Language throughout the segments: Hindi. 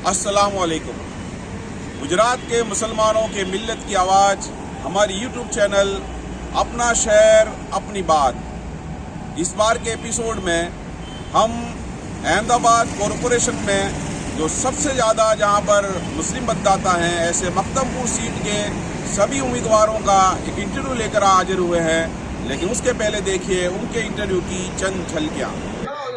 अस्सलाम वालेकुम। गुजरात के मुसलमानों के मिल्लत की आवाज़ हमारी यूट्यूब चैनल अपना शहर अपनी बात। इस बार के एपिसोड में हम अहमदाबाद कॉरपोरेशन में जो सबसे ज़्यादा जहां पर मुस्लिम मतदाता हैं ऐसे मख्तमपुर सीट के सभी उम्मीदवारों का एक इंटरव्यू लेकर हाजिर हुए हैं। लेकिन उसके पहले देखिए उनके इंटरव्यू की चंद झलकियाँ।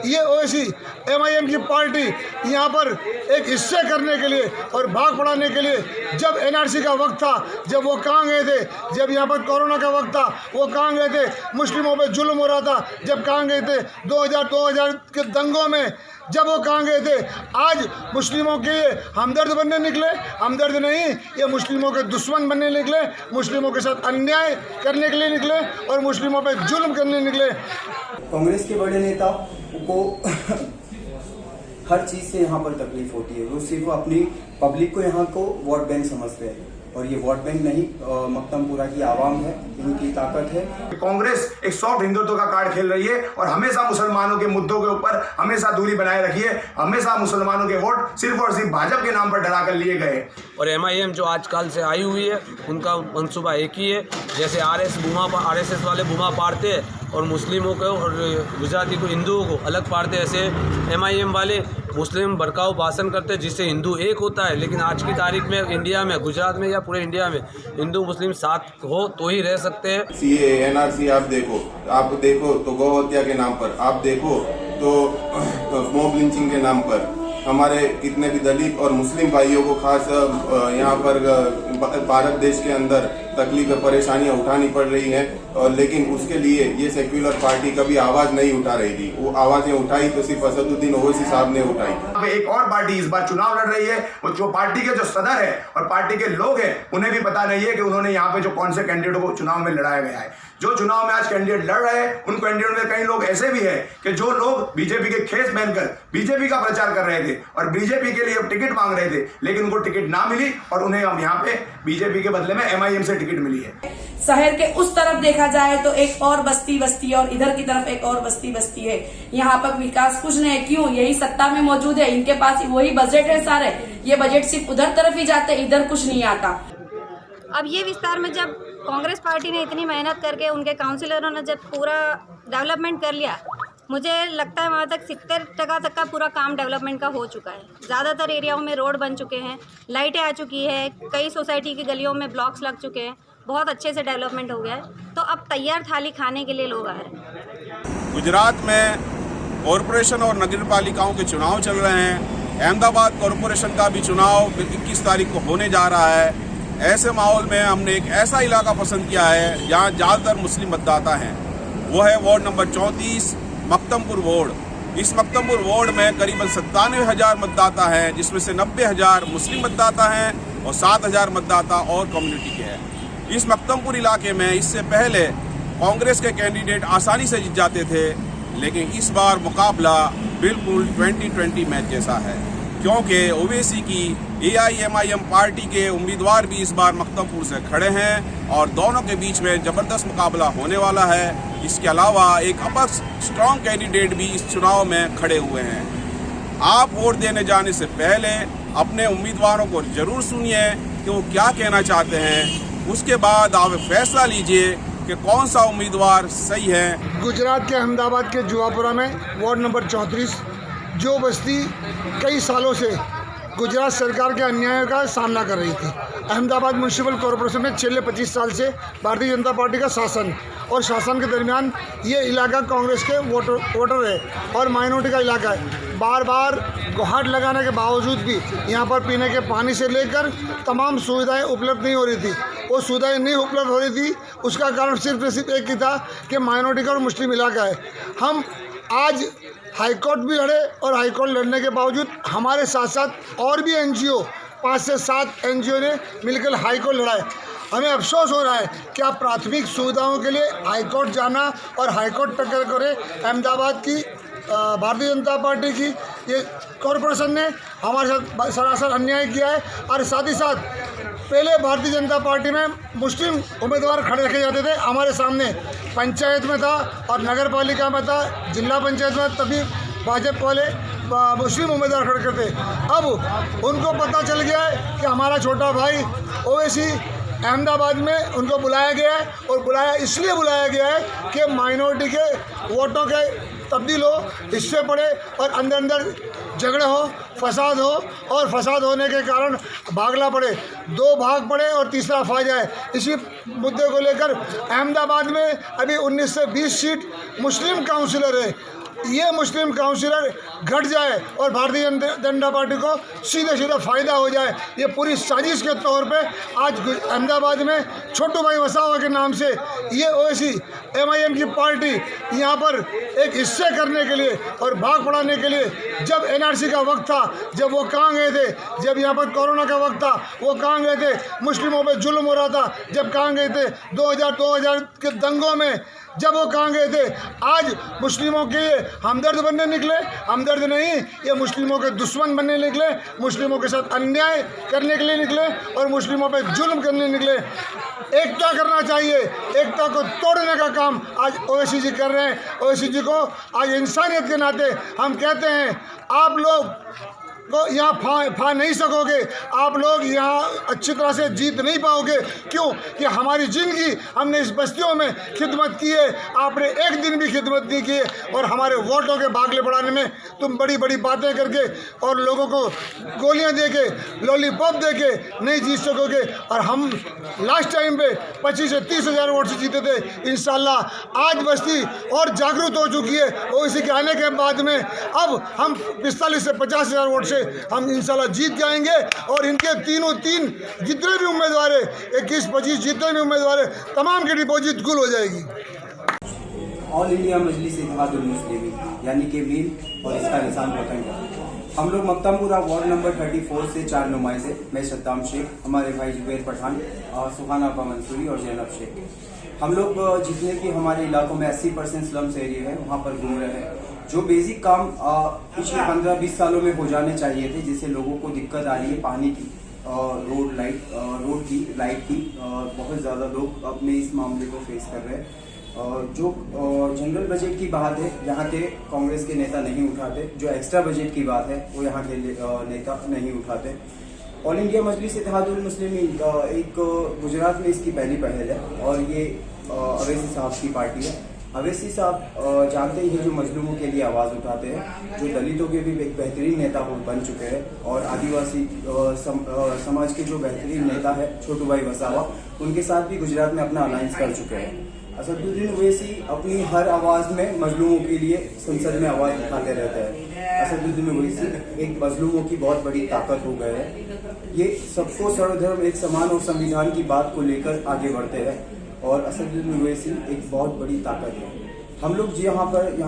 ये ओवैसी MIM की पार्टी यहाँ पर एक हिस्से करने के लिए और भाग पढ़ाने के लिए जब NRC का वक्त था, जब वो कहाँ गए थे, जब यहाँ पर कोरोना का वक्त था वो कहाँ गए थे, मुस्लिमों पे जुल्म हो रहा था जब कहाँ गए थे, 2000 के दंगों में जब वो कहाँ गए थे। आज मुस्लिमों के हमदर्द बनने निकले, हमदर्द नहीं, ये मुस्लिमों के दुश्मन बनने निकले, मुस्लिमों के साथ अन्याय करने के लिए निकले और मुस्लिमों पे जुल्म करने निकले। कांग्रेस के बड़े नेता को हर चीज़ से यहाँ पर तकलीफ होती है। वो सिर्फ अपनी पब्लिक को यहाँ को वोट बैंक समझते हैं और ये वोट बैंक नहीं, मक्तमपुरा की आवाम है, इनकी ताकत है। कांग्रेस एक सॉफ्ट हिंदुत्व का कार्ड खेल रही है और हमेशा मुसलमानों के मुद्दों के ऊपर हमेशा दूरी बनाए रखी है। हमेशा मुसलमानों के वोट सिर्फ और सिर्फ भाजपा के नाम पर डरा कर लिए गए। और MIM जो आजकल से आई हुई है उनका मंसूबा एक ही है, जैसे RSS वाले बूमा पाड़ते हैं और मुस्लिमों को और गुजराती को, हिंदुओं को अलग पाड़ते, ऐसे MIM वाले मुस्लिम भड़काऊ भाषण करते हैं जिससे हिंदू एक होता है। लेकिन आज की तारीख में इंडिया में, गुजरात में या पूरे इंडिया में हिंदू मुस्लिम साथ हो तो ही रह सकते हैं। CA NRC आप देखो तो गौ हत्या के नाम पर, आप देखो तो मॉब लिंचिंग के नाम पर हमारे कितने भी दलित और मुस्लिम भाइयों को खास यहाँ पर भारत देश के अंदर तकलीफ परेशानियां उठानी पड़ रही हैं। और लेकिन उसके लिए ये सेक्युलर पार्टी कभी आवाज नहीं उठा रही थी। वो आवाजें उठाई तो सिर्फ असदुद्दीन ओवैसी साहब ने उठाई। एक और पार्टी इस बार चुनाव लड़ रही है और जो पार्टी के जो सदर है और पार्टी के लोग हैं उन्हें भी पता नहीं है कि उन्होंने यहाँ पे जो कौन से कैंडिडेट को चुनाव में लड़ाया गया है। जो चुनाव में आज कैंडिडेट लड़ रहे हैं उन कैंडिडेट में कई लोग ऐसे भी हैं कि जो लोग बीजेपी के खेस पहनकर बीजेपी का प्रचार कर रहे थे और बीजेपी के लिए टिकट मांग रहे थे, लेकिन उनको टिकट ना मिली और उन्हें अब यहाँ पे बीजेपी के बदले में MIM से टिकट मिली है। शहर के उस तरफ देखा जाए तो एक और बस्ती है और इधर की तरफ एक और बस्ती है। यहाँ पर विकास कुछ नहीं है। क्यों? यही सत्ता में मौजूद है, इनके पास वही बजट है सारे। ये बजट सिर्फ उधर तरफ ही जाते, इधर कुछ नहीं आता। अब ये विस्तार में जब कांग्रेस पार्टी ने इतनी मेहनत करके उनके काउंसिलरों ने जब पूरा डेवलपमेंट कर लिया, मुझे लगता है वहाँ तक 70% तक का पूरा काम डेवलपमेंट का हो चुका है। ज़्यादातर एरियाओं में रोड बन चुके हैं, लाइटें आ चुकी है, कई सोसाइटी की गलियों में ब्लॉक्स लग चुके हैं, बहुत अच्छे से डेवलपमेंट हो गया है। तो अब तैयार थाली खाने के लिए लोग आ रहे हैं। गुजरात में कॉरपोरेशन और नगर पालिकाओं के चुनाव चल रहे हैं। अहमदाबाद कॉरपोरेशन का भी चुनाव 21 तारीख को होने जा रहा है। ऐसे माहौल में हमने एक ऐसा इलाका पसंद किया है जहाँ ज़्यादातर मुस्लिम मतदाता हैं। वो है वार्ड नंबर 34 मक्तमपुर वार्ड। इस मक्तमपुर वार्ड में करीबन 97,000 मतदाता हैं, जिसमें से 90,000 मुस्लिम मतदाता हैं और 7,000 मतदाता और कम्युनिटी के हैं। इस मक्तमपुर इलाके में इससे पहले कांग्रेस के कैंडिडेट आसानी से जीत जाते थे, लेकिन इस बार मुकाबला बिल्कुल 2020 मैच जैसा है, क्योंकि ओवैसी की AIMIM पार्टी के उम्मीदवार भी इस बार मक्तमपुर से खड़े हैं और दोनों के बीच में जबरदस्त मुकाबला होने वाला है। इसके अलावा एक अपक्ष स्ट्रॉन्ग कैंडिडेट भी इस चुनाव में खड़े हुए हैं। आप वोट देने जाने से पहले अपने उम्मीदवारों को जरूर सुनिए कि वो क्या कहना चाहते हैं। उसके बाद आप फैसला लीजिए कि कौन सा उम्मीदवार सही है। गुजरात के अहमदाबाद के जुआपुरा में वार्ड नंबर 34 जो बस्ती कई सालों से गुजरात सरकार के अन्याय का सामना कर रही थी। अहमदाबाद म्यूनसिपल कॉरपोरेशन में पिछले 25 साल से भारतीय जनता पार्टी का शासन और शासन के दरमियान ये इलाका कांग्रेस के वोटर है और माइनॉरिटी का इलाका है। बार बार गुहार लगाने के बावजूद भी यहाँ पर पीने के पानी से लेकर तमाम सुविधाएं उपलब्ध नहीं हो रही थी। वो सुविधाएं नहीं उपलब्ध हो रही थी, उसका कारण सिर्फ एक ही था कि माइनॉरिटी का और मुस्लिम इलाका है। हम आज हाईकोर्ट भी लड़े और हाईकोर्ट लड़ने के बावजूद हमारे साथ साथ और भी NGO 5 से 7 NGO ने मिलकर हाईकोर्ट लड़ा है। हमें अफसोस हो रहा है कि आप प्राथमिक सुविधाओं के लिए हाईकोर्ट जाना और हाईकोर्ट टक्कर करे। अहमदाबाद की भारतीय जनता पार्टी की ये कॉरपोरेशन ने हमारे साथ सरासर अन्याय किया है। और साथ ही साथ पहले भारतीय जनता पार्टी में मुस्लिम उम्मीदवार खड़े रखे जाते थे, हमारे सामने पंचायत में था और नगर पालिका में था, जिला पंचायत में, तभी भाजपा वाले मुस्लिम उम्मीदवार खड़े करते। अब उनको पता चल गया है कि हमारा छोटा भाई ओवैसी अहमदाबाद में उनको बुलाया गया है, और बुलाया इसलिए बुलाया गया है कि माइनॉरिटी के वोटों के तब्दील हो, हिस्से पड़े और अंदर अंदर झगड़े हो, फसाद हो, और फसाद होने के कारण भागला पड़े, 2 भाग पड़े और तीसरा फा जाए। इसी मुद्दे को लेकर अहमदाबाद में अभी 19 से 20 सीट मुस्लिम काउंसिलर है। ये मुस्लिम काउंसिलर घट जाए और भारतीय जनता पार्टी को सीधे सीधे फ़ायदा हो जाए। ये पूरी साजिश के तौर पे आज अहमदाबाद में छोटू भाई वसावा के नाम से ये ओवैसी MIM की पार्टी यहाँ पर एक हिस्से करने के लिए और भाग पड़ाने के लिए, जब NRC का वक्त था, जब वो कहाँ गए थे, जब यहाँ पर कोरोना का वक्त था वो कहाँ गए थे, मुस्लिमों पे जुल्म हो रहा था जब कहाँ गए थे, 2000 के दंगों में जब वो कहाँ गए थे, आज मुस्लिमों के हमदर्द बनने निकले। हमदर्द नहीं, ये मुस्लिमों के दुश्मन बनने निकले, मुस्लिमों के साथ अन्याय करने के लिए निकले और मुस्लिमों पे जुल्म करने निकले। एकता करना चाहिए, एकता को तोड़ने का काम आज ओवैसी जी कर रहे हैं। ओवैसी जी को आज इंसानियत के नाते हम कहते हैं, आप लोग को यहाँ फा नहीं सकोगे, आप लोग यहाँ अच्छी तरह से जीत नहीं पाओगे। क्यों कि हमारी ज़िंदगी हमने इस बस्तियों में खिदमत की है, आपने एक दिन भी खिदमत नहीं की है, और हमारे वोटों के भागले बढ़ाने में तुम बड़ी बड़ी बातें करके और लोगों को गोलियां दे के, लॉलीपॉप दे के नहीं जीत सकोगे। और हम लास्ट टाइम पे 25 से 30 हज़ार वोट से जीते थे। इंशाल्लाह आज बस्ती और जागरूक हो चुकी है ओवैसी के आने के बाद में। अब हम 45 से 50 हज़ार वोट हम इंशाल्लाह जीत जाएंगे, और इनके तीनों जितने भी उम्मीदवार है, 21-25 जितने भी उम्मीदवार है, तमाम की डिपॉजिट गुल हो जाएगी। ऑल इंडिया मजलिस इत्तेहादुल मुस्लिमीन यानी कि मीम और इसका निशान पतंग। हम लोग मक्तमपुरा वार्ड नंबर 34 से 4 नुमाइंदे, मैं सद्दाम शेख, हमारे भाई जुबैर पठान, सुहाना अपा मंसूरी और जैनब शेख। हम लोग जितने भी हमारे इलाकों में 80% स्लम्स एरिया है वहाँ पर घूम रहे हैं। जो बेसिक काम पिछले 15-20 सालों में हो जाने चाहिए थे, जिससे लोगों को दिक्कत आ रही है पानी की, रोड की, लाइट की, बहुत ज़्यादा लोग अपने इस मामले को फेस कर रहे हैं। जो जनरल बजट की बात है, यहाँ के कांग्रेस के नेता नहीं उठाते। जो एक्स्ट्रा बजट की बात है वो यहाँ के नेता नहीं उठाते। ऑल इंडिया मजलिस इत्तेहादुल मुस्लिमीन एक गुजरात में इसकी पहली पहल है, और ये अवैसी साहब की पार्टी है। अवैसी साहब जानते ही हैं जो मजलूमों के लिए आवाज़ उठाते हैं, जो दलितों के भी एक बेहतरीन नेता बन चुके हैं, और आदिवासी समाज के जो बेहतरीन नेता है छोटू भाई वसावा, उनके साथ भी गुजरात में अपना अलायंस कर चुके हैं। असदुद्दीन ओवैसी अपनी हर आवाज़ में मजलूमों के लिए संसद में आवाज़ उठाते रहते हैं। असदुद्दीन ओवैसी एक मजलूमों की बहुत बड़ी ताकत हो गए हैं। ये सबको सर्वधर्म एक समान और संविधान की बात को लेकर आगे बढ़ते हैं, और असदुद्दीन ओवैसी एक बहुत बड़ी ताकत है। हम लोग यहाँ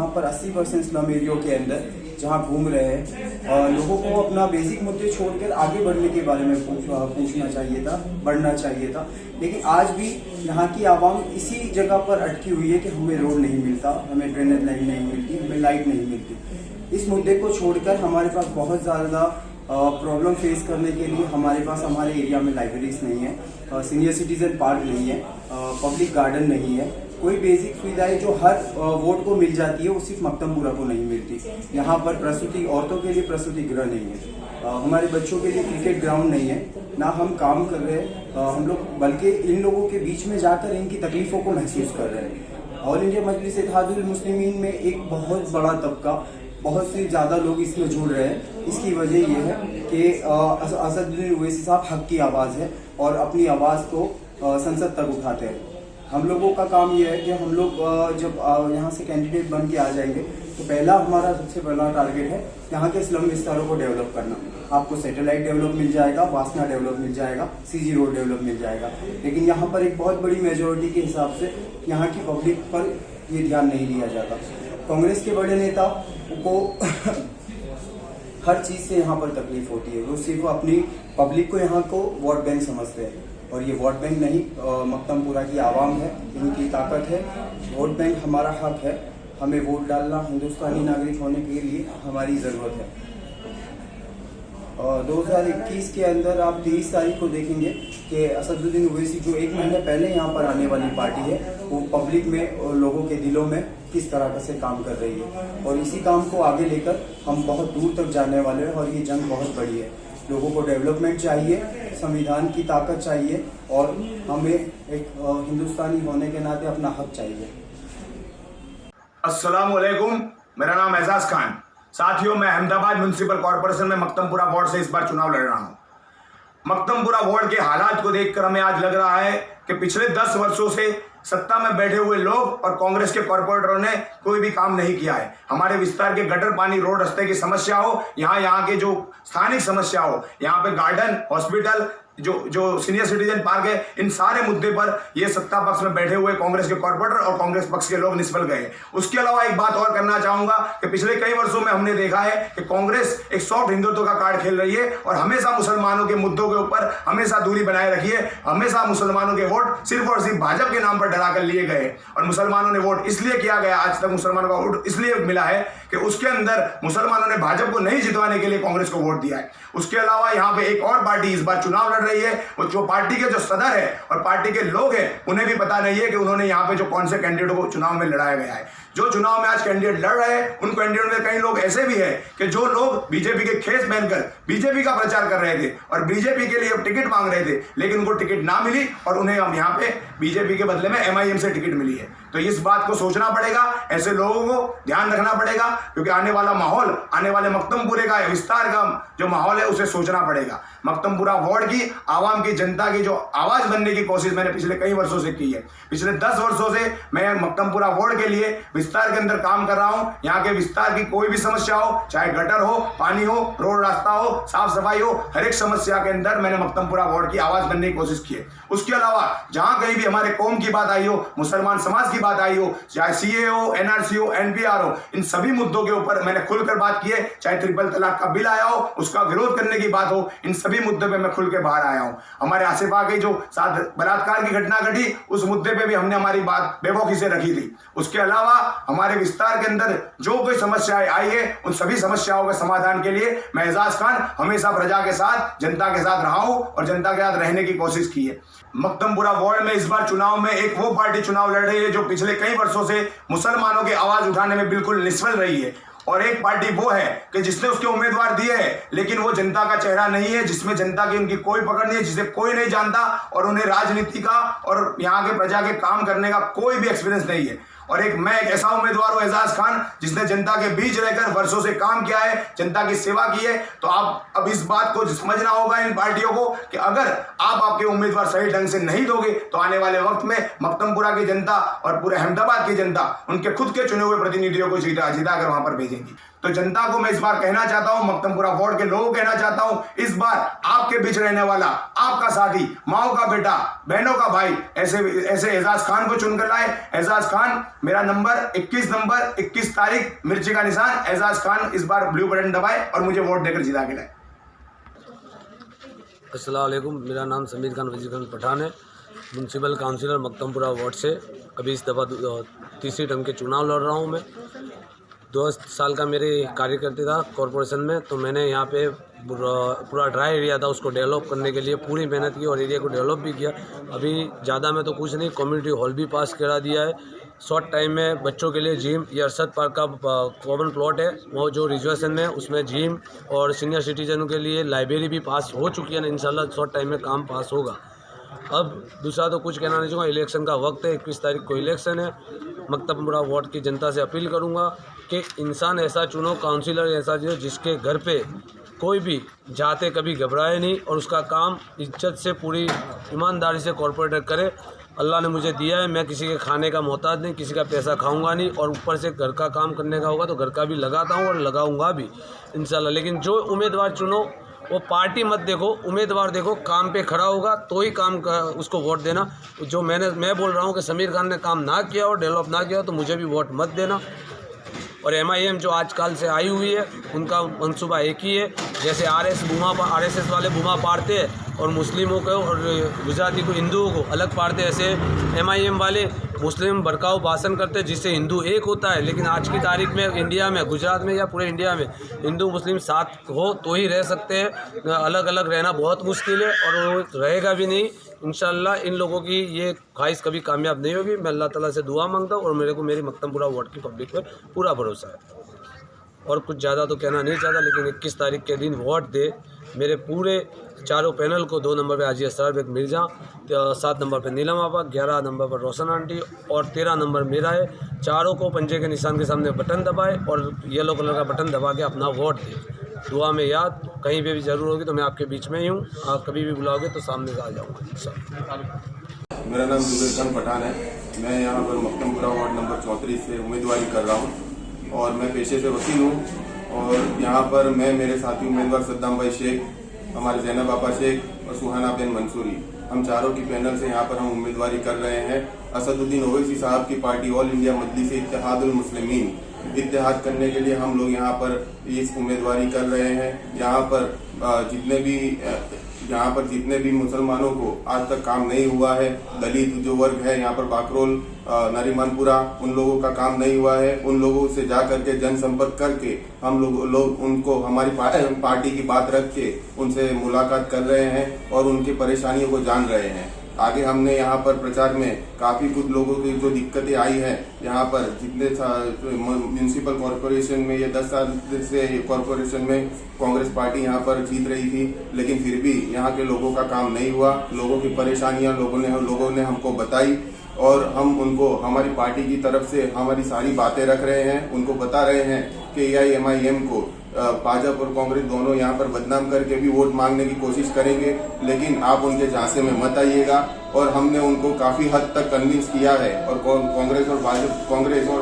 पर 80% स्लम एरियो के अंदर जहाँ घूम रहे हैं, और लोगों को अपना बेसिक मुद्दे छोड़कर आगे बढ़ने के बारे में पूछना चाहिए था, बढ़ना चाहिए था। लेकिन आज भी यहाँ की आवाम इसी जगह पर अटकी हुई है कि हमें रोड नहीं मिलता, हमें ड्रेनेज लाइन नहीं मिलती, हमें लाइट नहीं मिलती। इस मुद्दे को छोड़कर हमारे पास बहुत ज़्यादा प्रॉब्लम फेस करने के लिए हमारे पास हमारे एरिया में लाइब्रेरीज नहीं है, सीनियर सिटीजन पार्क नहीं है, पब्लिक गार्डन नहीं है, कोई बेसिक सुविधाएं जो हर वोट को मिल जाती है वो सिर्फ मक्तमपुरा को नहीं मिलती। यहाँ पर प्रसूति, औरतों के लिए प्रसूति गृह नहीं है, हमारे बच्चों के लिए क्रिकेट ग्राउंड नहीं है, ना हम काम कर रहे हैं हम लोग, बल्कि इन लोगों के बीच में जाकर इनकी तकलीफों को महसूस कर रहे हैं। ऑल इंडिया मजलिस इत्तेहादुल मुस्लिमीन में एक बहुत बड़ा तबका, बहुत से ज़्यादा लोग इसमें जुड़ रहे हैं। इसकी वजह यह है कि असदुद्दीन ओवैसी साहब हक की आवाज़ है और अपनी आवाज़ को संसद तक उठाते हैं। हम लोगों का काम यह है कि हम लोग जब यहाँ से कैंडिडेट बन के आ जाएंगे तो हमारा सबसे पहला टारगेट है यहाँ के स्लम विस्तारों को डेवलप करना। आपको सैटेलाइट डेवलप मिल जाएगा, वासना डेवलप मिल जाएगा, CG रोड डेवलप मिल जाएगा, लेकिन यहाँ पर एक बहुत बड़ी मेजोरिटी के हिसाब से यहाँ की पब्लिक पर ये ध्यान नहीं दिया जाता। कांग्रेस के बड़े नेता को हर चीज़ से यहाँ पर तकलीफ होती है, वो सिर्फ अपनी पब्लिक को यहाँ को वोट बैंक समझते हैं, और ये वोट बैंक नहीं, मक्तमपुरा की आवाम है, इनकी ताकत है। वोट बैंक हमारा हक है, हमें वोट डालना, हिंदुस्तानी नागरिक होने के लिए हमारी ज़रूरत है। 2021 के अंदर आप 23 तारीख को देखेंगे कि असदुद्दीन ओवैसी जो 1 महीने पहले यहाँ पर आने वाली पार्टी है, वो पब्लिक में और लोगों के दिलों में किस तरह से काम कर रही है और इसी काम को आगे लेकर हम बहुत दूर तक जाने वाले हैं और ये जंग बहुत बड़ी है। लोगों को डेवलपमेंट चाहिए, संविधान की ताकत चाहिए और हमें एक हिंदुस्तानी होने के नाते अपना हक चाहिए। अस्सलाम वालेकुम, मेरा नाम एजाज खान। साथियों, मैं अहमदाबाद म्युनिसिपल कॉर्पोरेशन में मक्तमपुरा वार्ड से इस बार चुनाव लड़ रहा हूं। मक्तमपुरा वार्ड के हालात को देखकर हमें आज लग रहा है कि पिछले 10 वर्षों से सत्ता में बैठे हुए लोग और कांग्रेस के कॉर्पोरेटरों ने कोई भी काम नहीं किया है। हमारे विस्तार के गटर पानी, रोड, रास्ते की समस्या हो, यहाँ के जो स्थानिक समस्या हो, यहाँ पे गार्डन, हॉस्पिटल, जो सीनियर सिटीजन पार्क है, इन सारे मुद्दे पर ये सत्ता पक्ष में बैठे हुए कांग्रेस के कॉर्पोरेटर और कांग्रेस पक्ष के लोग निष्फल गए। उसके अलावा एक बात और करना चाहूंगा कि पिछले कई वर्षों में हमने देखा है कि कांग्रेस एक सॉफ्ट हिंदुत्व का कार्ड खेल रही है और हमेशा मुसलमानों के मुद्दों के ऊपर हमेशा दूरी बनाए रखी है। हमेशा मुसलमानों के वोट सिर्फ और सिर्फ भाजपा के नाम पर डरा कर लिए गए और मुसलमानों ने वोट इसलिए किया गया, आज तक मुसलमानों का वोट इसलिए मिला है कि उसके अंदर मुसलमानों ने भाजपा को नहीं जितवाने के लिए कांग्रेस को वोट दिया है। उसके अलावा यहाँ पे एक और पार्टी इस बार चुनाव लड़ रही है, वो जो पार्टी के जो सदर है और पार्टी के लोग हैं उन्हें भी पता नहीं है कि उन्होंने यहाँ पे जो कौन से कैंडिडेट को चुनाव में लड़ाया गया है। जो चुनाव में आज कैंडिडेट लड़ रहे हैं उन कैंडिडेट में कई लोग ऐसे भी हैं कि जो लोग बीजेपी के खेस पहनकर बीजेपी का प्रचार कर रहे थे और बीजेपी के लिए टिकट मांग रहे थे, लेकिन उनको टिकट ना मिली और उन्हें अब यहाँ पे बीजेपी के बदले में MIM से टिकट मिली है। तो इस बात को सोचना पड़ेगा, ऐसे लोगों को ध्यान रखना पड़ेगा, क्योंकि आने वाला माहौल, आने वाले मक्तमपुरे का विस्तार का जो माहौल है उसे सोचना पड़ेगा। मक्तमपुरा वार्ड की आवाम की, जनता की जो आवाज बनने की कोशिश मैंने पिछले कई वर्षों से की है। पिछले 10 वर्षों से मैं मक्तमपुरा वार्ड के लिए विस्तार के अंदर काम कर रहा हूं। यहाँ के विस्तार की कोई भी समस्या हो, चाहे गटर हो, पानी हो, रोड रास्ता हो, साफ सफाई हो, हर एक समस्या के अंदर मैंने मक्तमपुरा वार्ड की आवाज बनने की कोशिश की है। उसके अलावा जहां कहीं भी हमारे कौम की बात आई हो, मुसलमान समाज की बात आई हो, चाहे CA हो, NRC हो, NPR हो, इन सभी मुद्दों के ऊपर मैंने खुलकर बात की है। चाहे ट्रिपल तलाक का बिल आया हो, उसका विरोध करने की बात हो, इन सभी मुद्दों पे मैं खुल के बाहर आया हूं। हमारे आसिफा के जो साथ बलात्कार की घटना घटी, उस मुद्दे पे भी हमने हमारी बात बेवकूफी से रखी थी। उसके अलावा हमारे विस्तार के अंदर जो कोई समस्याएं आई है, उन सभी समस्याओं के समाधान के लिए मैं एजाज खान हमेशा प्रजा के साथ, जनता के साथ रहा हूं और जनता के साथ रहने की कोशिश की है। मक्तमपुरा वार्ड में इस बार चुनाव में एक वो पार्टी चुनाव लड़ रही है जो पिछले कई वर्षों से मुसलमानों की आवाज उठाने में बिल्कुल निष्फल रही है, और एक पार्टी वो है कि जिसने उसके उम्मीदवार दिए हैं, लेकिन वो जनता का चेहरा नहीं है, जिसमें जनता की उनकी कोई पकड़ नहीं है, जिसे कोई नहीं जानता और उन्हें राजनीति का और यहाँ के प्रजा के काम करने का कोई भी एक्सपीरियंस नहीं है। और मैं एक ऐसा उम्मीदवार हूं एजाज खान, जिसने जनता के बीच रहकर वर्षों से काम किया है, जनता की सेवा की है। तो आप अब इस बात को समझना होगा इन पार्टियों को कि अगर आप आपके उम्मीदवार सही ढंग से नहीं दोगे तो आने वाले वक्त में मक्तमपुरा की जनता और पूरे अहमदाबाद की जनता उनके खुद के चुने हुए प्रतिनिधियों को जिता कर वहां पर भेजेंगी। तो जनता को मैं इस बार कहना चाहता हूं, मक्तमपुरा वार्ड के लोगों को कहना चाहता हूं, इस बार आपके बीच रहने वाला, आपका साथी, माओ का बेटा, बहनों का भाई, ऐसे एजाज खान को चुनकर लाए। एजाज खान, मेरा नंबर 21 तारीख, मिर्ची का निशान एजाज खान, इस बार ब्लू बटन दबाए और मुझे वोट देकर जिता के लाए। अस्सलाम वालेकुम, मेरा नाम समीर खान वजीर खान पठान है, म्यूनसिपल काउंसिलर मक्तमपुरा वार्ड से। अभी इस दफ़ा तीसरी टर्म के चुनाव लड़ रहा हूँ मैं। 2 साल का मेरे कार्यकर्ता था कॉरपोरेशन में, तो मैंने यहाँ पे पूरा ड्राई एरिया था उसको डेवलप करने के लिए पूरी मेहनत की और एरिया को डेवलप भी किया। अभी ज़्यादा में तो कुछ नहीं, कम्युनिटी हॉल भी पास करा दिया है। शॉर्ट टाइम में बच्चों के लिए जिम, ये अरशद पार्क का कॉमन प्लॉट है, वो जो रिजर्वेशन में उसमें जिम और सीनियर सिटीजनों के लिए लाइब्रेरी भी पास हो चुकी है। इंशाल्लाह शॉर्ट टाइम में काम पास होगा। अब दूसरा तो कुछ कहना नहीं चाहूँगा, इलेक्शन का वक्त है, 21 तारीख को इलेक्शन है। मक्तमपुरा वार्ड की जनता से अपील करूँगा कि इंसान ऐसा चुनो, काउंसिलर ऐसा चुनो जिसके घर पे कोई भी जाते कभी घबराए नहीं और उसका काम इज्जत से, पूरी ईमानदारी से कॉर्पोरेटर करे। अल्लाह ने मुझे दिया है, मैं किसी के खाने का मोहताज नहीं, किसी का पैसा खाऊंगा नहीं, और ऊपर से घर का काम करने का होगा तो घर का भी लगाता हूँ और लगाऊंगा भी इंशाल्लाह। लेकिन जो उम्मीदवार चुनो वो पार्टी मत देखो, उम्मीदवार देखो, काम पे खड़ा होगा तो ही काम का उसको वोट देना। जो मैं बोल रहा हूँ कि समीर खान ने काम ना किया और डेवलप ना किया तो मुझे भी वोट मत देना। और MIM जो आजकल से आई हुई है उनका मंसूबा एक ही है, जैसे RSS वाले बूमा पाड़ते हैं और मुस्लिमों को और गुजराती को, हिंदुओं को अलग पाड़ते, ऐसे MIM वाले मुस्लिम भड़काऊ भाषण करते हैं जिससे हिंदू एक होता है, लेकिन आज की तारीख में इंडिया में, गुजरात में या पूरे इंडिया में हिंदू मुस्लिम साथ हो तो ही रह सकते हैं। अलग अलग रहना बहुत मुश्किल है और वो रहेगा भी नहीं। इंशाल्लाह इन लोगों की ये ख्वाहिश कभी कामयाब नहीं होगी। मैं अल्लाह ताला से दुआ मांगता हूँ और मेरे को मेरी मक्तमपुरा वार्ड की पब्लिक पर पूरा भरोसा है। और कुछ ज़्यादा तो कहना नहीं चाहता, लेकिन 21 तारीख के दिन वोट दे। मेरे पूरे चारों पैनल को 2 नंबर पे हाजी असरार बेग मिर्जा, 7 नंबर पे नीलम आपा, 11 नंबर पर रोशन आंटी और 13 नंबर मेरा है। चारों को पंजे के निशान के सामने बटन दबाए और येलो कलर का बटन दबा के अपना वोट दे। दुआ में याद, कहीं पे भी ज़रूर होगी तो मैं आपके बीच में ही हूँ। आप कभी भी बुलाओगे तो सामने से आ जाऊँगा। मेरा नाम जुबेर खान पठान है। मैं यहाँ पर मक्तमपुरा वार्ड नंबर 34 से उम्मीदवारी कर रहा हूँ और मैं पेशे से वकील हूँ। और यहाँ पर मैं, मेरे साथी उम्मीदवार सद्दाम भाई शेख, हमारे जैनब आपा शेख और सुहाना बिन मंसूरी, हम चारों की पैनल से यहाँ पर हम उम्मीदवारी कर रहे हैं। असदुद्दीन ओवैसी साहब की पार्टी ऑल इंडिया मजलिस इत्तेहादुल मुस्लिमीन इत्तेहाद करने के लिए हम लोग यहाँ पर इस उम्मीदवारी कर रहे हैं। यहाँ पर जितने भी मुसलमानों को आज तक काम नहीं हुआ है, दलित जो वर्ग है यहाँ पर बाकरोल, नरीमानपुरा, उन लोगों का काम नहीं हुआ है, उन लोगों से जा करके जनसंपर्क करके हम लोग उनको हमारी पार्टी की बात रख के उनसे मुलाकात कर रहे हैं और उनकी परेशानियों को जान रहे हैं। आगे हमने यहाँ पर प्रचार में काफ़ी कुछ लोगों की जो दिक्कतें आई है, यहाँ पर जितने म्यूनिसिपल कॉरपोरेशन में ये 10 साल से कॉरपोरेशन में कांग्रेस पार्टी यहाँ पर जीत रही थी, लेकिन फिर भी यहाँ के लोगों का काम नहीं हुआ। लोगों की परेशानियाँ लोगों ने हमको बताई और हम उनको हमारी पार्टी की तरफ से हमारी सारी बातें रख रहे हैं। उनको बता रहे हैं कि AIMIM को भाजपा और कांग्रेस दोनों यहाँ पर बदनाम करके भी वोट मांगने की कोशिश करेंगे, लेकिन आप उनके झांसे में मत आइएगा। और हमने उनको काफ़ी हद तक कन्विंस किया है। और कांग्रेस और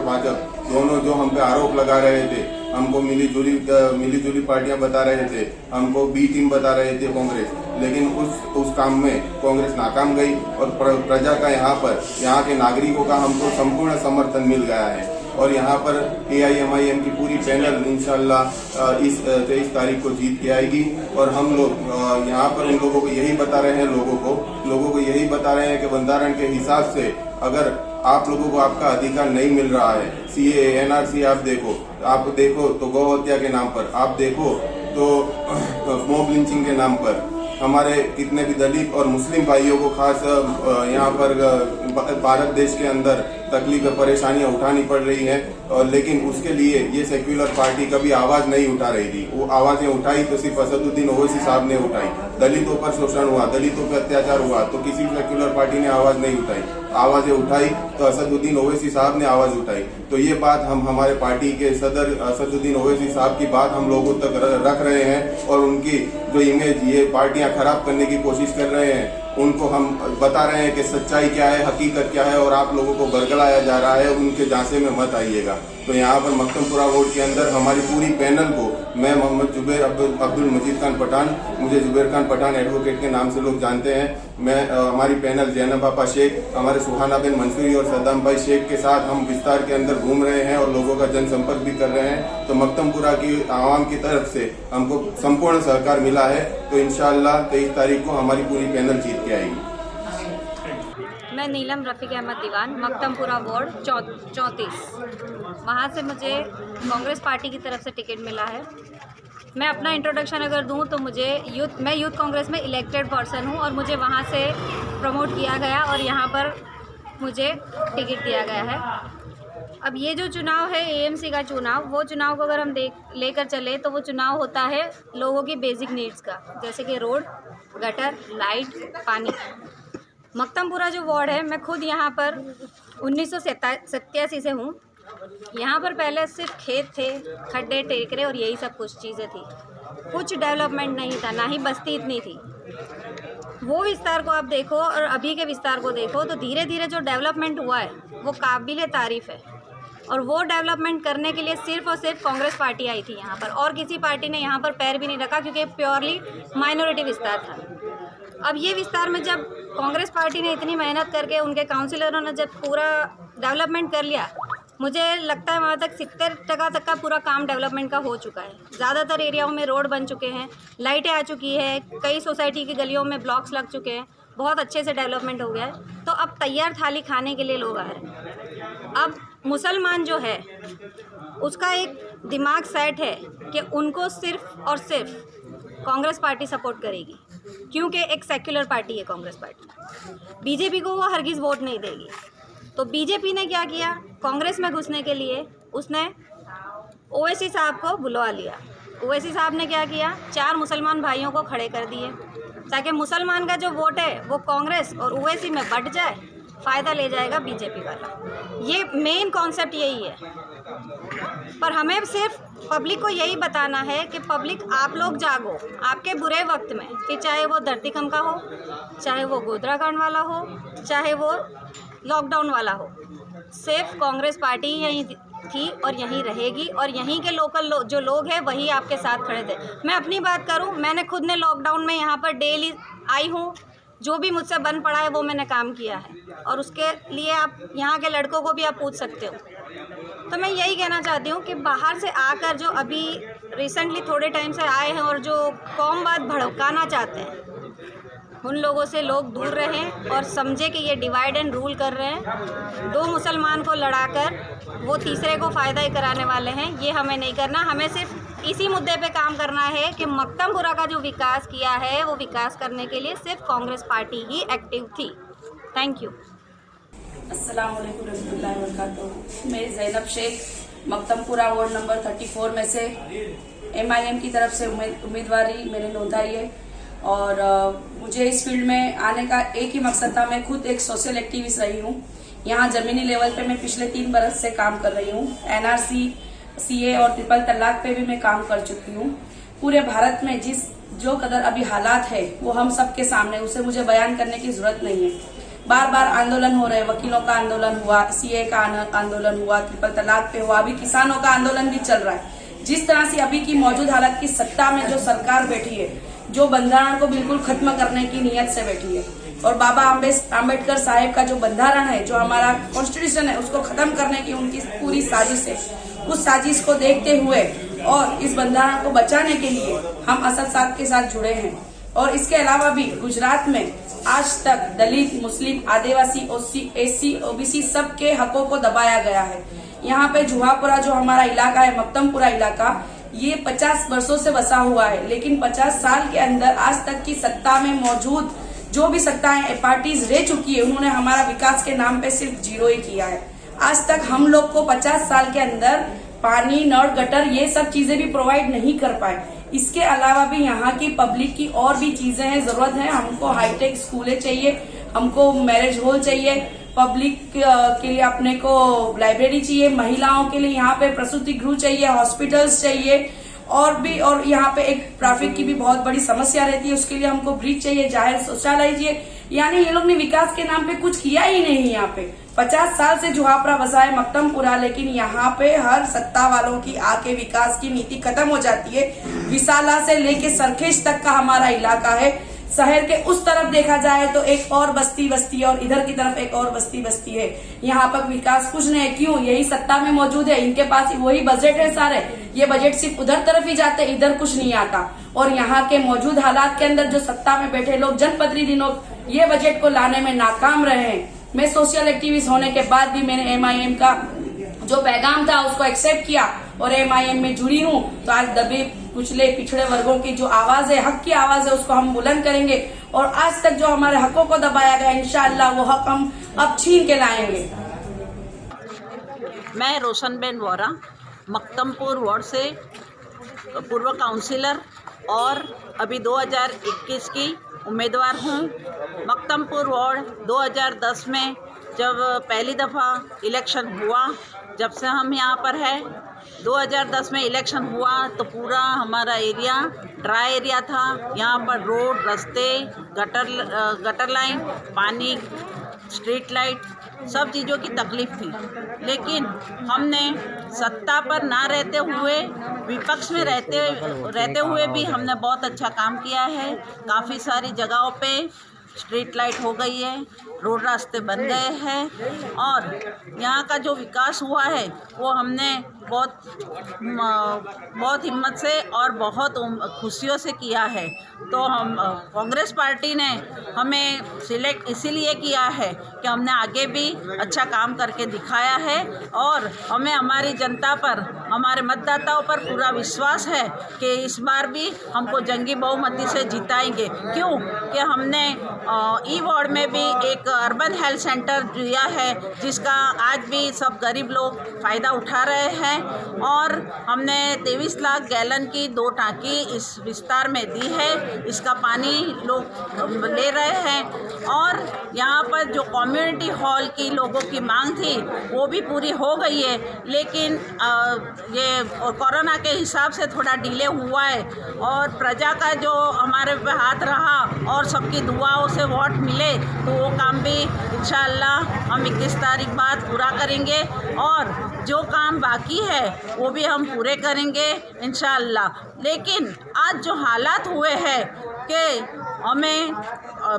भाजपा दोनों जो हम पे आरोप लगा रहे थे, हमको मिली जुली पार्टियां बता रहे थे, हमको बी टीम बता रहे थे कांग्रेस, लेकिन उस काम में कांग्रेस नाकाम गई और प्रजा का यहाँ के नागरिकों का हमको संपूर्ण समर्थन मिल गया है। और यहाँ पर AIMIM की पूरी पैनल इंशाल्लाह इस 23 तारीख को जीत के आएगी। और हम लोग यहाँ पर उन लोगों को यही बता रहे हैं, लोगों को यही बता रहे हैं कि बंधारण के हिसाब से अगर आप लोगों को आपका अधिकार नहीं मिल रहा है, CAA NRC आप देखो तो गौ हत्या के नाम पर, आप देखो तो मॉब लिंचिंग के नाम पर हमारे कितने भी दलित और मुस्लिम भाइयों को खास यहाँ पर भारत देश के अंदर तकलीफ परेशानियां उठानी पड़ रही हैं। और लेकिन उसके लिए ये सेक्युलर पार्टी कभी आवाज नहीं उठा रही थी। वो आवाजें उठाई तो सिर्फ असदुद्दीन ओवैसी साहब ने उठाई। दलितों पर शोषण हुआ, दलितों पर अत्याचार हुआ तो किसी सेक्युलर पार्टी ने आवाज नहीं उठाई। आवाजें उठाई तो असदुद्दीन ओवैसी साहब ने आवाज उठाई। तो ये बात हम हमारे पार्टी के सदर असदुद्दीन ओवैसी साहब की बात हम लोगों तक रख रहे हैं और उनकी जो इमेज ये पार्टियां खराब करने की कोशिश कर रहे हैं उनको हम बता रहे हैं कि सच्चाई क्या है, हकीकत क्या है और आप लोगों को बरगलाया जा रहा है, उनके झांसे में मत आइएगा। तो यहाँ पर मक्तमपुरा वार्ड के अंदर हमारी पूरी पैनल को मैं मोहम्मद जुबैर अब्दुल मजीद खान पठान, मुझे जुबैर खान पठान एडवोकेट के नाम से लोग जानते हैं, मैं हमारी पैनल जैनब आपा शेख, हमारे सुहाना बिन मंसूरी और सद्दाम भाई शेख के साथ हम विस्तार के अंदर घूम रहे हैं और लोगों का जनसंपर्क भी कर रहे हैं। तो मक्तमपुरा की आवाम की तरफ से हमको संपूर्ण सहकार मिला है। तो इंशाअल्लाह 23 तारीख को हमारी पूरी पैनल जीत के आएगी। मैं नीलम रफ़ीक अहमद दीवान, मक्तमपुरा वार्ड 34, वहाँ से मुझे कांग्रेस पार्टी की तरफ से टिकट मिला है। मैं अपना इंट्रोडक्शन अगर दूं तो मैं यूथ कांग्रेस में इलेक्टेड पर्सन हूं और मुझे वहां से प्रमोट किया गया और यहां पर मुझे टिकट दिया गया है। अब ये जो चुनाव है AMC का चुनाव, वो चुनाव को अगर हम लेकर चले तो वो चुनाव होता है लोगों की बेसिक नीड्स का, जैसे कि रोड, गटर, लाइट, पानी। मक्तमपुरा जो वार्ड है, मैं खुद यहाँ पर 1987 से हूँ। यहाँ पर पहले सिर्फ खेत थे, खड्डे टेकरे और यही सब कुछ चीज़ें थी। कुछ डेवलपमेंट नहीं था, ना ही बस्ती इतनी थी। वो विस्तार को आप देखो और अभी के विस्तार को देखो तो धीरे धीरे जो डेवलपमेंट हुआ है वो काबिल तारीफ़ है। और वो डेवलपमेंट करने के लिए सिर्फ और सिर्फ कांग्रेस पार्टी आई थी यहाँ पर, और किसी पार्टी ने यहाँ पर पैर भी नहीं रखा क्योंकि प्योरली माइनॉरिटी विस्तार था। अब ये विस्तार में जब कांग्रेस पार्टी ने इतनी मेहनत करके उनके काउंसिलरों ने जब पूरा डेवलपमेंट कर लिया, मुझे लगता है वहाँ तक 70% तक का पूरा काम डेवलपमेंट का हो चुका है। ज़्यादातर एरियाओं में रोड बन चुके हैं, लाइटें आ चुकी है, कई सोसाइटी की गलियों में ब्लॉक्स लग चुके हैं बहुत अच्छे से डेवलपमेंट हो गया है। तो अब तैयार थाली खाने के लिए लोग आ रहे हैं। अब मुसलमान जो है उसका एक दिमाग सेट है कि उनको सिर्फ और सिर्फ कांग्रेस पार्टी सपोर्ट करेगी, क्योंकि एक सेक्युलर पार्टी है कांग्रेस पार्टी। बीजेपी को वो हरगिज़ वोट नहीं देगी। तो बीजेपी ने क्या किया, कांग्रेस में घुसने के लिए उसने ओवैसी साहब को बुलवा लिया। ओवैसी साहब ने क्या किया, 4 मुसलमान भाइयों को खड़े कर दिए ताकि मुसलमान का जो वोट है वो कांग्रेस और ओवैसी में बट जाए, फ़ायदा ले जाएगा बीजेपी वाला। ये मेन कॉन्सेप्ट यही है। पर हमें सिर्फ पब्लिक को यही बताना है कि पब्लिक आप लोग जागो आपके बुरे वक्त में, कि चाहे वो धरतीकंप का हो, चाहे वो गोधरा कांड वाला हो, चाहे वो लॉकडाउन वाला हो, सिर्फ कांग्रेस पार्टी यहीं थी और यहीं रहेगी और यहीं के लोकल जो लोग हैं वही आपके साथ खड़े थे। मैं अपनी बात करूं, मैंने खुद ने लॉकडाउन में यहाँ पर डेली आई हूँ, जो भी मुझसे बन पड़ा है वो मैंने काम किया है और उसके लिए आप यहाँ के लड़कों को भी आप पूछ सकते हो। तो मैं यही कहना चाहती हूँ कि बाहर से आकर जो अभी रिसेंटली थोड़े टाइम से आए हैं और जो कौमवाद भड़काना चाहते हैं, उन लोगों से लोग दूर रहें और समझे कि ये डिवाइड एंड रूल कर रहे हैं। 2 मुसलमान को लड़ाकर वो तीसरे को फ़ायदा ही कराने वाले हैं। ये हमें नहीं करना। हमें सिर्फ इसी मुद्दे पे काम करना है कि मक्तमपुरा का जो विकास किया है वो विकास करने के लिए सिर्फ कांग्रेस पार्टी ही एक्टिव थी। Thank you. अस्सलाम वालेकुम रहमतुल्लाहि व बरकातुहू। मैं ज़ैनब शेख मक्तमपुरा वार्ड नंबर 34 में से MIM की तरफ से उम्मीदवारी मैंने नोंधाई है और मुझे इस फील्ड में आने का एक ही मकसद था। मैं खुद एक सोशल एक्टिविस्ट रही हूँ। यहाँ ज़मीनी लेवल पे मैं पिछले 3 बरस से काम कर रही हूँ। NRC, CA और ट्रिपल तलाक पे भी मैं काम कर चुकी हूँ। पूरे भारत में जो कदर अभी हालात है वो हम सबके सामने, उसे मुझे बयान करने की जरूरत नहीं है। बार बार आंदोलन हो रहे, वकीलों का आंदोलन हुआ, CA का आंदोलन हुआ, ट्रिपल तलाक पे हुआ, अभी किसानों का आंदोलन भी चल रहा है। जिस तरह से अभी की मौजूद हालत की सत्ता में जो सरकार बैठी है, जो बंधारण को बिल्कुल खत्म करने की नीयत से बैठी है और बाबा आम्बेडकर साहब का जो बंधारण है, जो हमारा कॉन्स्टिट्यूशन है, उसको खत्म करने की उनकी पूरी साजिश है। उस साजिश को देखते हुए और इस बंधारण को बचाने के लिए हम असद साहब के साथ जुड़े हैं। और इसके अलावा भी गुजरात में आज तक दलित, मुस्लिम, आदिवासी, SC, OBC सबके हकों को दबाया गया है। यहाँ पे जुहापुरा जो हमारा इलाका है, मक्तमपुरा इलाका, ये 50 वर्षों से बसा हुआ है, लेकिन 50 साल के अंदर आज तक की सत्ता में मौजूद जो भी सत्ताएं पार्टीज रह चुकी है, उन्होंने हमारा विकास के नाम पे सिर्फ 0 ही किया है। आज तक हम लोग को 50 साल के अंदर पानी, नल, गटर ये सब चीजें भी प्रोवाइड नहीं कर पाए। इसके अलावा भी यहाँ की पब्लिक की और भी चीजें हैं, जरूरत है। हमको हाईटेक स्कूलें चाहिए, हमको मैरिज हॉल चाहिए, पब्लिक के लिए अपने को लाइब्रेरी चाहिए, महिलाओं के लिए यहाँ पे प्रसूति गृह चाहिए, हॉस्पिटल्स चाहिए और यहाँ पे एक ट्रैफिक की भी बहुत बड़ी समस्या रहती है, उसके लिए हमको ब्रिज चाहिए, जाहिर शौचालय चाहिए। यानी ये लोग ने विकास के नाम पे कुछ किया ही नहीं। यहाँ पे 50 साल से जुहापुरा बसा है मक्तमपुरा, लेकिन यहाँ पे हर सत्ता वालों की आके विकास की नीति खत्म हो जाती है। विसाला से लेके सरखेज तक का हमारा इलाका है। शहर के उस तरफ देखा जाए तो एक और बस्ती है और इधर की तरफ एक और बस्ती है। यहाँ पर विकास कुछ नहीं है। क्यों? यही सत्ता में मौजूद है, इनके पास वही बजट है सारे। ये बजट सिर्फ उधर तरफ ही जाते, इधर कुछ नहीं आता। और यहाँ के मौजूद हालात के अंदर जो सत्ता में बैठे लोग, जनप्रतिनिधि लोग, ये बजट को लाने में नाकाम रहे हैं। मैं सोशल एक्टिविस्ट होने के बाद भी मैंने MIM का जो पैगाम था उसको एक्सेप्ट किया और MIM में जुड़ी हूँ। तो आज दबे कुचले पिछड़े वर्गों की जो आवाज है, हक की आवाज है, उसको हम बुलंद करेंगे और आज तक जो हमारे हकों को दबाया गया, इंशाअल्लाह वो हक हम अब छीन के लाएंगे। मैं रोशनबेन वोरा मक्तमपुर वार्ड से पूर्व काउंसिलर और अभी 2021 की उम्मीदवार हूँ। मक्तमपुर वार्ड 2010 में जब पहली दफ़ा इलेक्शन हुआ, जब से हम यहाँ पर है। 2010 में इलेक्शन हुआ तो पूरा हमारा एरिया ड्राई एरिया था। यहाँ पर रोड, रास्ते, गटर लाइन, पानी, स्ट्रीट लाइट, सब चीज़ों की तकलीफ़ थी। लेकिन हमने सत्ता पर ना रहते हुए, विपक्ष में रहते हुए भी हमने बहुत अच्छा काम किया है। काफ़ी सारी जगहों पे स्ट्रीट लाइट हो गई है, रोड रास्ते बन गए हैं और यहाँ का जो विकास हुआ है वो हमने बहुत हिम्मत से और बहुत खुशियों से किया है। तो हम कांग्रेस पार्टी ने हमें सिलेक्ट इसीलिए किया है कि हमने आगे भी अच्छा काम करके दिखाया है और हमें हमारी जनता पर, हमारे मतदाताओं पर पूरा विश्वास है कि इस बार भी हमको जंगी बहुमती से जिताएंगे। क्यों कि हमने ई वार्ड में भी एक अर्बन हेल्थ सेंटर दिया है जिसका आज भी सब गरीब लोग फ़ायदा उठा रहे हैं और हमने 23 लाख गैलन की 2 टांकी इस विस्तार में दी है। इसका पानी लोग ले रहे हैं और यहाँ पर जो कम्युनिटी हॉल की लोगों की मांग थी वो भी पूरी हो गई है, लेकिन ये कोरोना के हिसाब से थोड़ा डिले हुआ है और प्रजा का जो हमारे पे हाथ रहा और सबकी दुआओं से वोट मिले तो वो काम भी इंशाअल्लाह हम 21 तारीख बाद पूरा करेंगे और जो काम बाकी है वो भी हम पूरे करेंगे इंशाअल्लाह। लेकिन आज जो हालात हुए हैं कि हमें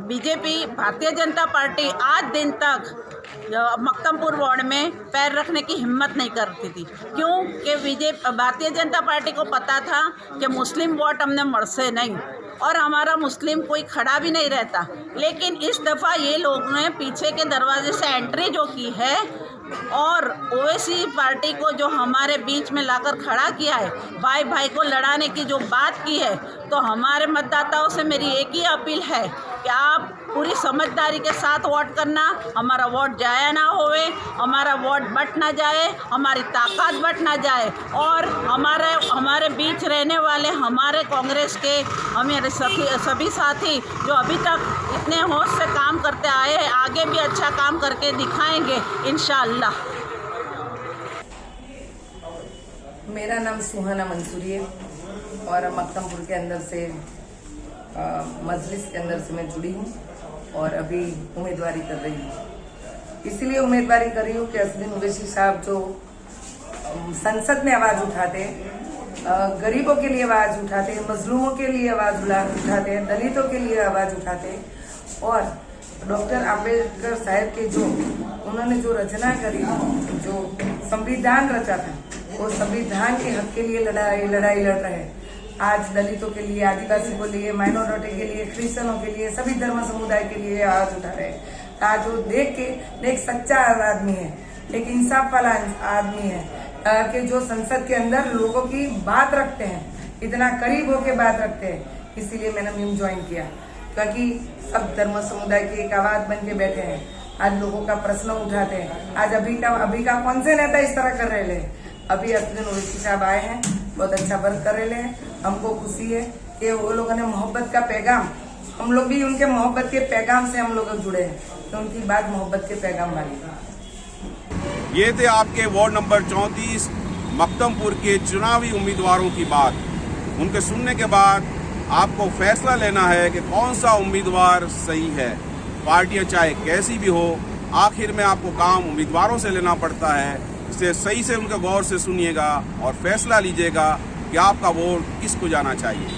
बीजेपी भारतीय जनता पार्टी आज दिन तक मक्तमपुर वार्ड में पैर रखने की हिम्मत नहीं करती थी। क्यों कि भारतीय जनता पार्टी को पता था कि मुस्लिम वोट हमने मरसे नहीं और हमारा मुस्लिम कोई खड़ा भी नहीं रहता, लेकिन इस दफ़ा ये लोगों ने पीछे के दरवाजे से एंट्री जो की है और ओवैसी पार्टी को जो हमारे बीच में लाकर खड़ा किया है, भाई भाई को लड़ाने की जो बात की है, तो हमारे मतदाताओं से मेरी एक ही अपील है कि आप पूरी समझदारी के साथ वोट करना, हमारा वोट जाया ना होवे, हमारा वोट बट ना जाए, हमारी ताकत बट ना जाए और हमारे बीच रहने वाले हमारे कांग्रेस के हमारे सभी साथी जो अभी तक इतने होश से काम करते आए हैं आगे भी अच्छा काम करके दिखाएंगे इंशाअल्लाह। मेरा नाम सुहाना मंसूरी है और मक्तमपुर के अंदर से मजलिस के अंदर से मैं जुड़ी हूँ और अभी उम्मीदवारी कर रही हूँ। इसलिए उम्मीदवारी कर रही हूँ कि असदुद्दीन ओवैसी साहब जो संसद में आवाज़ उठाते, गरीबों के लिए आवाज़ उठाते, मजलूमों के लिए आवाज़ उठाते, दलितों के लिए आवाज़ उठाते और डॉक्टर आम्बेडकर साहब के जो उन्होंने जो रचना करी, जो संविधान रचा था, वो संविधान के हक के लिए लड़ाई लड़ रहे हैं। आज दलितों के लिए, आदिवासी को लिए, माइनॉरिटी के लिए, क्रिश्चियनों के लिए, सभी धर्म समुदाय के लिए आवाज उठा रहे हैं। आज वो देख के एक सच्चा आदमी है, एक इंसाफ वाला आदमी है कि जो संसद के अंदर लोगों की बात रखते हैं, इतना करीब होके बात रखते हैं। इसीलिए मैंने मिम ज्वाइन किया क्योंकि सब धर्म समुदाय की एक आवाज बन के बैठे हैं, आज लोगों का प्रश्न उठाते हैं। आज अभी का कौन से नेता इस तरह कर रहे हैं? अभी असदुद्दीन ओवैसी साहब आए हैं, बहुत अच्छा वर्क कर रहे हैं। हमको खुशी है कि वो लोगों ने मोहब्बत का पैगाम, हम लोग भी उनके मोहब्बत के पैगाम से हम लोग जुड़े हैं, तो उनकी बात मोहब्बत के पैगाम वाली। ये थे आपके वार्ड नंबर 34 मक्तमपुर के चुनावी उम्मीदवारों की बात। उनके सुनने के बाद आपको फैसला लेना है कि कौन सा उम्मीदवार सही है। पार्टियां चाहे कैसी भी हो, आखिर में आपको काम उम्मीदवारों से लेना पड़ता है। इसे सही से उनके गौर से सुनिएगा और फैसला लीजिएगा कि आपका वोट किसको जाना चाहिए।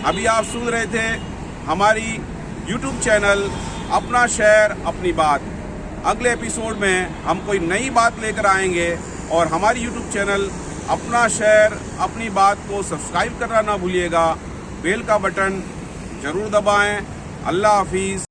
अभी आप सुन रहे थे हमारी YouTube चैनल अपना शहर अपनी बात। अगले एपिसोड में हम कोई नई बात लेकर आएंगे और हमारी YouTube चैनल अपना शहर अपनी बात को सब्सक्राइब करना ना भूलिएगा। बेल का बटन जरूर दबाएं। अल्लाह हाफिज़।